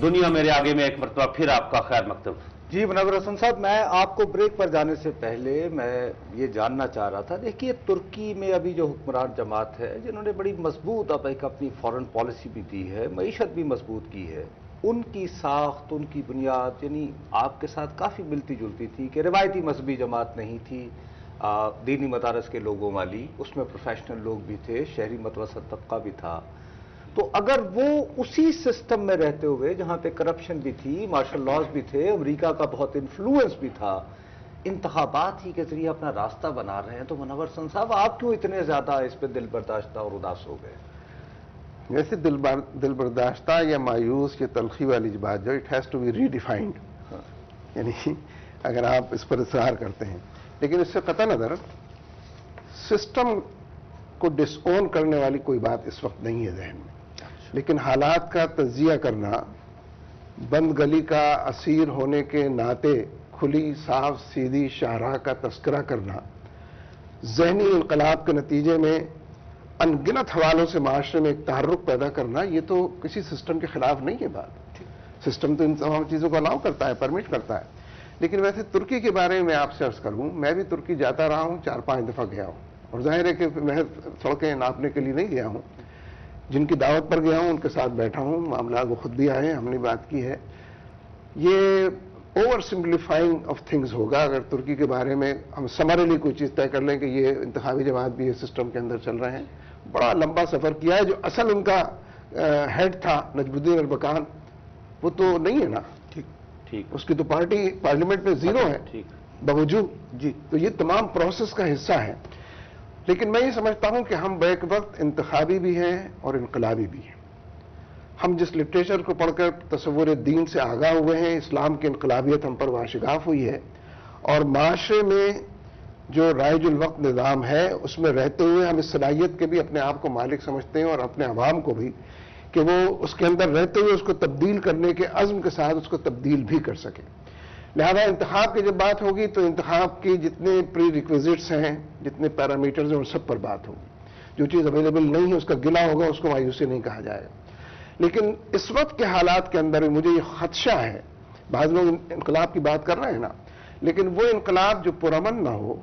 دنیا میرے آگے میں ایک مرتبہ پھر آپ کا خیر مکتب. جی منور حسن صاحب، میں آپ کو بریک پر جانے سے پہلے میں یہ جاننا چاہ رہا تھا، دیکھیے ترکی میں ابھی جو حکمران جماعت ہے جنہوں نے بڑی مضبوط اب ایک اپنی فورن پالیسی بھی دی ہے، معیشت بھی مضبوط کی ہے، ان کی ساخت، ان کی بنیاد یعنی آپ کے ساتھ کافی ملتی جلتی تھی کہ روایتی مذہبی جماعت نہیں تھی، دینی مدارس کے لوگوں والی، اس میں پروفیشنل لوگ بھی تھے، شہری متوسط طبقہ بھی تھا. تو اگر وہ اسی سسٹم میں رہتے ہوئے جہاں پہ کرپشن بھی تھی، مارشل لاز بھی تھے، امریکہ کا بہت انفلوئنس بھی تھا، انتخابات ہی کے ذریعے اپنا راستہ بنا رہے ہیں، تو منور حسن صاحب آپ کیوں اتنے زیادہ اس پہ دل برداشتہ اور اداس ہو گئے؟ ویسے دل برداشتہ یا مایوس یا تلخی والی بات جو it has to be redefined, یعنی اگر آپ اس پر اصرار کرتے ہیں، لیکن اس سے قطع نظر سسٹم کو ڈس اون کرنے والی کوئی بات اس وقت نہیں ہے ذہن میں، لیکن حالات کا تجزیہ کرنا، بند گلی کا اسیر ہونے کے ناطے کھلی صاف سیدھی شاہراہ کا تذکرہ کرنا، ذہنی انقلاب کے نتیجے میں ان گنت حوالوں سے معاشرے میں ایک تحرک پیدا کرنا، یہ تو کسی سسٹم کے خلاف نہیں ہے بات. سسٹم تو ان تمام چیزوں کو الاؤ کرتا ہے، پرمٹ کرتا ہے. لیکن ویسے ترکی کے بارے میں آپ سے عرض کروں، میں بھی ترکی جاتا رہا ہوں، 4-5 دفعہ گیا ہوں، اور ظاہر ہے کہ میں سڑکیں ناپنے کے لیے نہیں گیا ہوں، جن کی دعوت پر گیا ہوں ان کے ساتھ بیٹھا ہوں، معاملات وہ خود بھی آئے، ہم نے بات کی ہے. یہ اوور سمپلیفائنگ آف تھنگز ہوگا اگر ترکی کے بارے میں ہم سمرلی کوئی چیز طے کر لیں کہ یہ انتخابی جماعت بھی اس سسٹم کے اندر چل رہے ہیں. بڑا لمبا سفر کیا ہے. جو اصل ان کا ہیڈ تھا نجم الدین اربکان، وہ تو نہیں ہے نا، ٹھیک، اس کی تو پارٹی پارلیمنٹ میں زیرو ہے باوجود. جی، تو یہ تمام پروسیس کا حصہ ہے. لیکن میں یہ سمجھتا ہوں کہ ہم بیک وقت انتخابی بھی ہیں اور انقلابی بھی ہیں. ہم جس لٹریچر کو پڑھ کر تصور دین سے آگاہ ہوئے ہیں، اسلام کی انقلابیت ہم پر واشگاف ہوئی ہے، اور معاشرے میں جو رائج الوقت نظام ہے اس میں رہتے ہوئے ہم اس صلاحیت کے بھی اپنے آپ کو مالک سمجھتے ہیں، اور اپنے عوام کو بھی، کہ وہ اس کے اندر رہتے ہوئے اس کو تبدیل کرنے کے عزم کے ساتھ اس کو تبدیل بھی کر سکیں. لہذا انتخاب کی جب بات ہوگی تو انتخاب کی جتنے پری ریکویزٹس ہیں، جتنے پیرامیٹرز ہیں، ان سب پر بات ہوگی. جو چیز اویلیبل نہیں ہے اس کا گلا ہوگا، اس کو مایوسی نہیں کہا جائے گا. لیکن اس وقت کے حالات کے اندر مجھے یہ خدشہ ہے، بعض لوگ انقلاب کی بات کر رہے ہیں نا، لیکن وہ انقلاب جو پرامن نہ ہو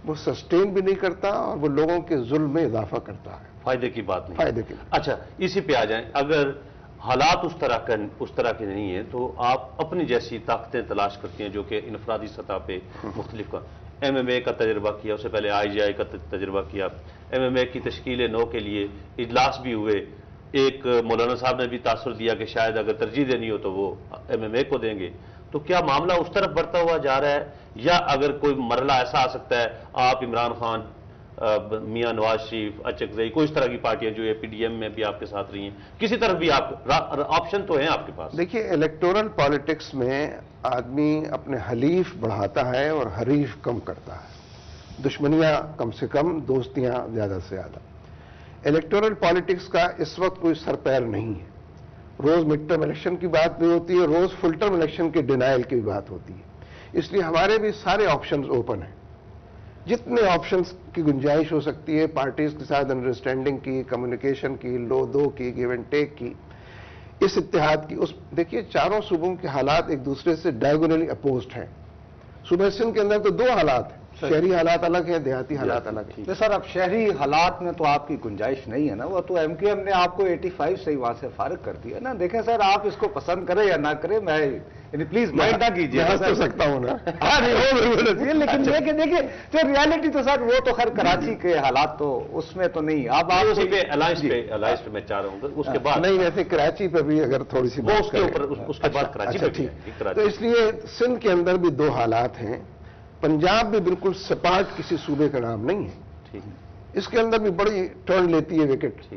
وہ سسٹین بھی نہیں کرتا، اور وہ لوگوں کے ظلم میں اضافہ کرتا ہے. فائدے کی بات نہیں. فائدے کی. اچھا، اسی پہ آ جائیں. اگر حالات اس طرح کے نہیں ہیں تو آپ اپنی جیسی طاقتیں تلاش کرتی ہیں جو کہ انفرادی سطح پہ مختلف کا MMA کا تجربہ کیا، اس سے پہلے IGI کا تجربہ کیا، MMA کی تشکیل نو کے لیے اجلاس بھی ہوئے. ایک مولانا صاحب نے بھی تاثر دیا کہ شاید اگر ترجیح دینی ہو تو وہ MMA کو دیں گے. تو کیا معاملہ اس طرف بڑھتا ہوا جا رہا ہے، یا اگر کوئی مرحلہ ایسا آ سکتا ہے، آپ عمران خان، میاں نواز شریف، اچکزئی، کوئی اس طرح کی پارٹیاں جو PDM میں بھی آپ کے ساتھ رہی ہیں، کسی طرف بھی آپ آپشن تو ہیں آپ کے پاس؟ دیکھیے، الیکٹورل پالیٹکس میں آدمی اپنے حلیف بڑھاتا ہے اور حریف کم کرتا ہے، دشمنیاں کم سے کم، دوستیاں زیادہ سے زیادہ. الیکٹورل پالیٹکس کا اس وقت کوئی سر پیر نہیں ہے. روز مڈ ٹرم الیکشن کی بات بھی ہوتی ہے، روز فل ٹرم الیکشن کے ڈینائل کی بھی بات ہوتی ہے. اس لیے ہمارے بھی سارے آپشنز اوپن ہیں. جتنے آپشنز کی گنجائش ہو سکتی ہے، پارٹیز کے ساتھ انڈرسٹینڈنگ کی، کمیونیکیشن کی، لو دو کی، گیو اینڈ ٹیک کی، اس اتحاد کی. دیکھیے، چاروں صوبوں کے حالات ایک دوسرے سے ڈائیگونلی اپوزڈ ہیں. صوبہ سندھ کے اندر تو دو حالات ہیں، شہری حالات الگ ہیں، دیہاتی حالات الگ ہیں. سر، اب شہری حالات میں تو آپ کی گنجائش نہیں ہے نا، وہ تو MQM نے آپ کو 85 سے وہاں سے فارغ کر دیا نا. دیکھیں سر، آپ اس کو پسند کریں یا نہ کریں، میں یعنی پلیز مائنڈ نہ کیجیے. میں ہنس سکتا ہوں نا. ہاں نہیں، وہ بالکل. لیکن دیکھیے جو ریالٹی تو سر، وہ تو خیر کراچی کے حالات تو اس میں تو نہیں. اب آپ اسی پہ الائنس پہ میں چاہ رہا ہوں اس کے بعد نہیں، ویسے کراچی پہ بھی اگر تھوڑی سی بات اس کے اوپر، اس کے بعد کراچی پہ ٹھیک. تو اس لیے سندھ کے اندر بھی دو حالات ہیں. پنجاب بھی بالکل سپاٹ کسی صوبے کا نام نہیں ہے. اس کے اندر بھی بڑی ٹرن لیتی ہے وکٹ،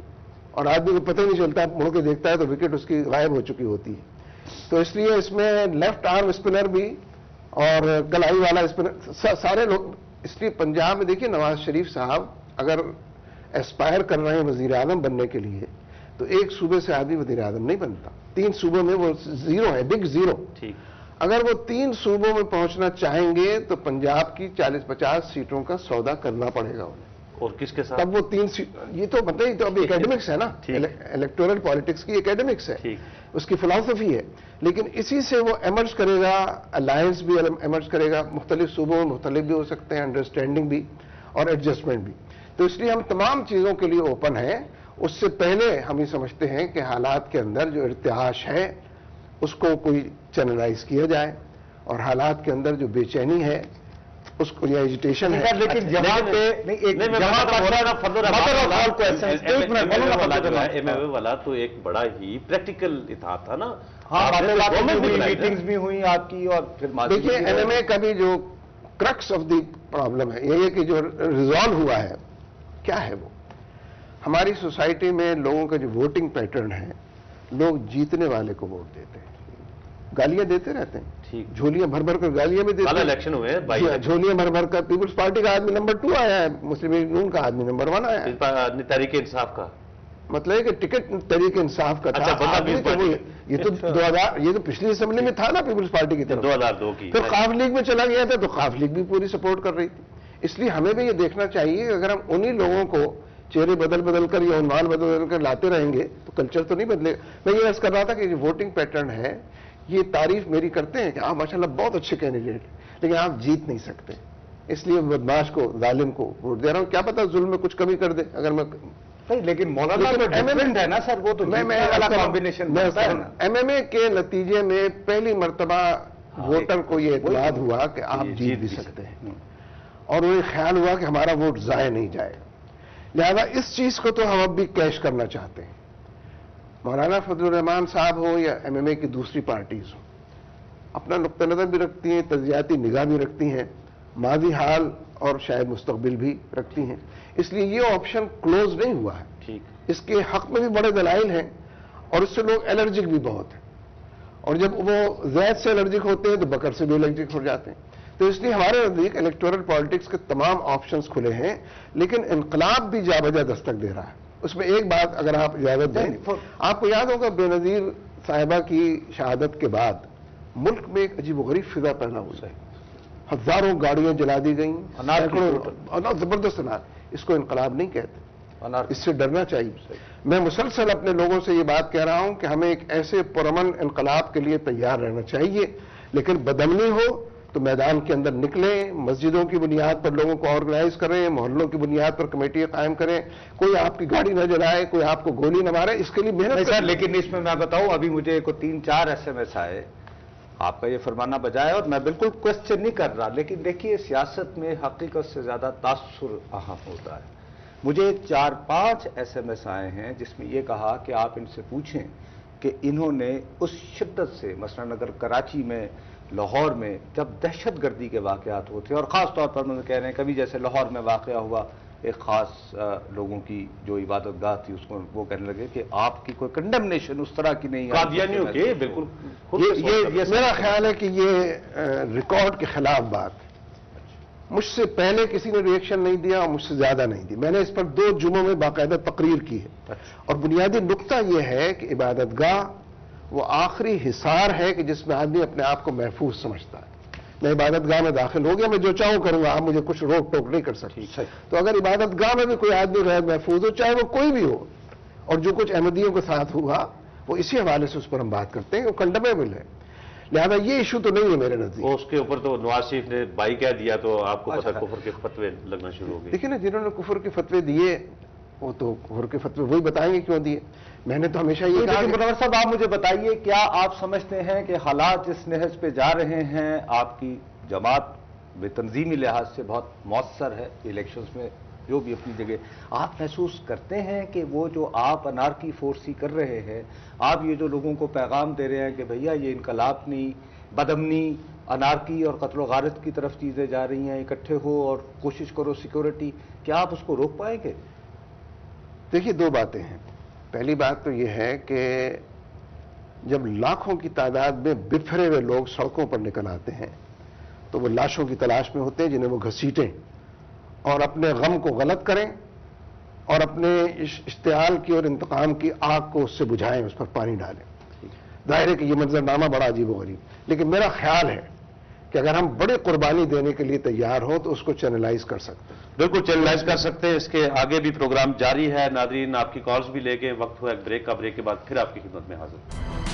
اور آدمی کو پتہ نہیں چلتا، مڑ کے دیکھتا ہے تو وکٹ اس کی غائب ہو چکی ہوتی ہے. تو اس لیے اس میں لیفٹ آرم اسپنر بھی اور کلائی والا اسپنر سارے لوگ. اس لیے پنجاب میں دیکھیے، نواز شریف صاحب اگر ایسپائر کر رہے ہیں وزیر اعظم بننے کے لیے تو ایک صوبے سے آدمی وزیر اعظم نہیں بنتا. 3 صوبوں میں وہ زیرو ہے، بگ زیرو. اگر وہ 3 صوبوں میں پہنچنا چاہیں گے تو پنجاب کی 40-50 سیٹوں کا سودا کرنا پڑے گا انہیں. اور کس کے ساتھ؟ تب وہ 3 یہ تو مطلب یہ تو اب اکیڈمکس ہے نا، الیکٹورل پالیٹکس کی اکیڈمکس ہے، اس کی فلسفی ہے، لیکن اسی سے وہ ایمرج کرے گا، الائنس بھی ایمرج کرے گا، مختلف صوبوں میں مختلف بھی ہو سکتے ہیں، انڈرسٹینڈنگ بھی اور ایڈجسٹمنٹ بھی. تو اس لیے ہم تمام چیزوں کے لیے اوپن ہیں. اس سے پہلے ہم یہ سمجھتے ہیں کہ حالات کے اندر جو ارتعاش ہے اس کو کوئی چینلائز کیا جائے، اور حالات کے اندر جو بے چینی ہے اس کو یا ایجیٹیشن ہے. لیکن جہاں پہ والا تو ایک بڑا ہی پریکٹیکل تھا نا. میٹنگز بھی ہوئی آپ کی، اور پھر دیکھیے این ایم اے کا بھی جو کرکس آف دی پرابلم ہے یہ کہ جو ریزالو ہوا ہے کیا ہے، وہ ہماری سوسائٹی میں لوگوں کا جو ووٹنگ پیٹرن ہے، لوگ جیتنے والے کو ووٹ دیتے ہیں، گالیاں دیتے رہتے ہیں، جھولیاں بھر بھر کر گالیاں بھی دیتے ہیں. الیکشن ہوئے ہیں، جھولیاں بھر بھر کر پیپلز پارٹی کا آدمی نمبر 2 آیا ہے، مسلم لیگ نون کا آدمی نمبر 1 آیا ہے، تحریک انصاف کا مطلب ہے کہ ٹکٹ تحریک انصاف کا تھا. یہ تو 2000 یہ تو پچھلی اسمبلی میں تھا نا پیپلز پارٹی کی طرف، 2002 کی. پھر قاف لیگ میں چلا گیا تھا تو قاف لیگ بھی پوری سپورٹ کر رہی تھی. اس لیے ہمیں بھی یہ دیکھنا چاہیے کہ اگر ہم انہی لوگوں کو چہرے بدل کر یا عنوان بدل کر لاتے رہیں گے تو کلچر تو نہیں بدلے گا. میں یہ عرض کر رہا تھا کہ یہ ووٹنگ پیٹرن ہے، یہ تعریف میری کرتے ہیں کہ آپ ماشاءاللہ بہت اچھے کینڈیڈیٹ ہیں، لیکن آپ جیت نہیں سکتے، اس لیے بدماش کو، ظالم کو ووٹ دے رہا ہوں. کیا پتا ظلم میں کچھ کمی کر دے اگر میں. لیکن مولانا ہے نا سر، وہ تو کمبینیشن ایم ایم اے کے نتیجے میں پہلی مرتبہ ووٹر کو یہ اعتماد ہوا کہ آپ جیت بھی سکتے ہیں، اور انہیں خیال ہوا کہ ہمارا ووٹ ضائع نہیں جائے. لہذا اس چیز کو تو ہم اب بھی کیش کرنا چاہتے ہیں. مولانا فضل الرحمان صاحب ہو یا ایم ایم اے کی دوسری پارٹیز ہو، اپنا نقطہ نظر بھی رکھتی ہیں، تجزیاتی نگاہ بھی رکھتی ہیں، ماضی حال اور شاید مستقبل بھی رکھتی ہیں. اس لیے یہ آپشن کلوز نہیں ہوا ہے. اس کے حق میں بھی بڑے دلائل ہیں، اور اس سے لوگ الرجک بھی بہت ہیں، اور جب وہ زید سے الرجک ہوتے ہیں تو بکر سے بھی الرجک ہو جاتے ہیں. تو اس لیے ہمارے نزدیک الیکٹورل پالیٹکس کے تمام آپشنز کھلے ہیں، لیکن انقلاب بھی جا بجا دستک دے رہا ہے. اس میں ایک بات اگر آپ اجازت دیں، آپ کو یاد ہوگا بے نظیر صاحبہ کی شہادت کے بعد ملک میں ایک عجیب و غریب فضا پیدا ہو گئی، ہزاروں گاڑیاں جلا دی گئیں، زبردست انار. اس کو انقلاب نہیں کہتے، اس سے ڈرنا چاہیے. میں مسلسل اپنے لوگوں سے یہ بات کہہ رہا ہوں کہ ہمیں ایک ایسے پرامن انقلاب کے لیے تیار رہنا چاہیے، لیکن بدامنی ہو تو میدان کے اندر نکلیں، مسجدوں کی بنیاد پر لوگوں کو آرگنائز کریں، محلوں کی بنیاد پر کمیٹیاں قائم کریں، کوئی آپ کی گاڑی نہ جلائے، کوئی آپ کو گولی نہ مارے، اس کے لیے محنت کریں. لیکن اس میں بتاؤں، ابھی مجھے 3-4 SMS آئے، آپ کا یہ فرمانا بجائے، اور میں بالکل کوشچن نہیں کر رہا، لیکن دیکھیے سیاست میں حقیقت سے زیادہ تاثر اہم ہوتا ہے. مجھے 4-5 SMS آئے ہیں جس میں یہ کہا کہ آپ ان سے پوچھیں کہ انہوں نے اس شدت سے، مثلا اگر کراچی میں، لاہور میں جب دہشت گردی کے واقعات ہوتے، اور خاص طور پر میں کہہ رہے ہیں کبھی جیسے لاہور میں واقعہ ہوا، ایک خاص لوگوں کی جو عبادت گاہ تھی اس کو وہ کہنے لگے کہ آپ کی کوئی کنڈمنیشن اس طرح کی نہیں ہے. قادیانیوں کے بالکل یہ میرا خیال ہے کہ یہ ریکارڈ کے خلاف بات ہے. مجھ سے پہلے کسی نے ریئیکشن نہیں دیا اور مجھ سے زیادہ نہیں دی. میں نے اس پر 2 جمعوں میں باقاعدہ تقریر کی ہے، اور بنیادی نقطہ یہ ہے کہ عبادت گاہ وہ آخری حصار ہے کہ جس میں آدمی اپنے آپ کو محفوظ سمجھتا ہے. میں عبادت گاہ میں داخل ہو گیا، میں جو چاہوں کروں گا، آپ مجھے کچھ روک ٹوک نہیں کر سکتے. تو اگر عبادت گاہ میں بھی کوئی آدمی غیر محفوظ ہو، چاہے وہ کوئی بھی ہو، اور جو کچھ احمدیوں کے ساتھ ہوا وہ اسی حوالے سے اس پر ہم بات کرتے ہیں، وہ کنڈمیبل ہے. لہذا یہ ایشو تو نہیں ہے میرے نزدیک. اس کے اوپر تو نواز شریف نے بائی کہہ دیا تو آپ کو پتہ کفر کے فتوے لگنا شروع ہو گئے. دیکھیں نا، جنہوں نے کفر کے فتوے دیے وہ تو کفر کے فتوے وہی بتائیں گے کیوں دیے. میں نے تو ہمیشہ یہ کہا. منور صاحب، آپ مجھے بتائیے، کیا آپ سمجھتے ہیں کہ حالات جس نہج پہ جا رہے ہیں، آپ کی جماعت بے تنظیمی لحاظ سے بہت مؤثر ہے الیکشنز میں جو بھی اپنی جگہ، آپ محسوس کرتے ہیں کہ وہ جو آپ انارکی فورسی کر رہے ہیں، آپ یہ جو لوگوں کو پیغام دے رہے ہیں کہ بھیا یہ انقلاب نہیں، بدامنی، انارکی اور قتل و غارت کی طرف چیزیں جا رہی ہیں، اکٹھے ہو اور کوشش کرو سیکورٹی، کیا آپ اس کو روک پائیں گے؟ دیکھیے 2 باتیں ہیں. پہلی بات تو یہ ہے کہ جب لاکھوں کی تعداد میں بکھرے ہوئے لوگ سڑکوں پر نکل آتے ہیں تو وہ لاشوں کی تلاش میں ہوتے ہیں جنہیں وہ گھسیٹیں اور اپنے غم کو غلط کریں اور اپنے اشتعال کی اور انتقام کی آگ کو اس سے بجھائیں، اس پر پانی ڈالیں. ظاہر ہے کہ یہ منظرنامہ بڑا عجیب و غریب، لیکن میرا خیال ہے کہ اگر ہم بڑی قربانی دینے کے لیے تیار ہوں تو اس کو چینلائز کر سکتے ہیں. بالکل چینلائز کر سکتے ہیں. اس کے آگے بھی پروگرام جاری ہے. ناظرین آپ کی کالز بھی لے کے وقت ہوا ایک بریک کا. بریک کے بعد پھر آپ کی خدمت میں حاضر.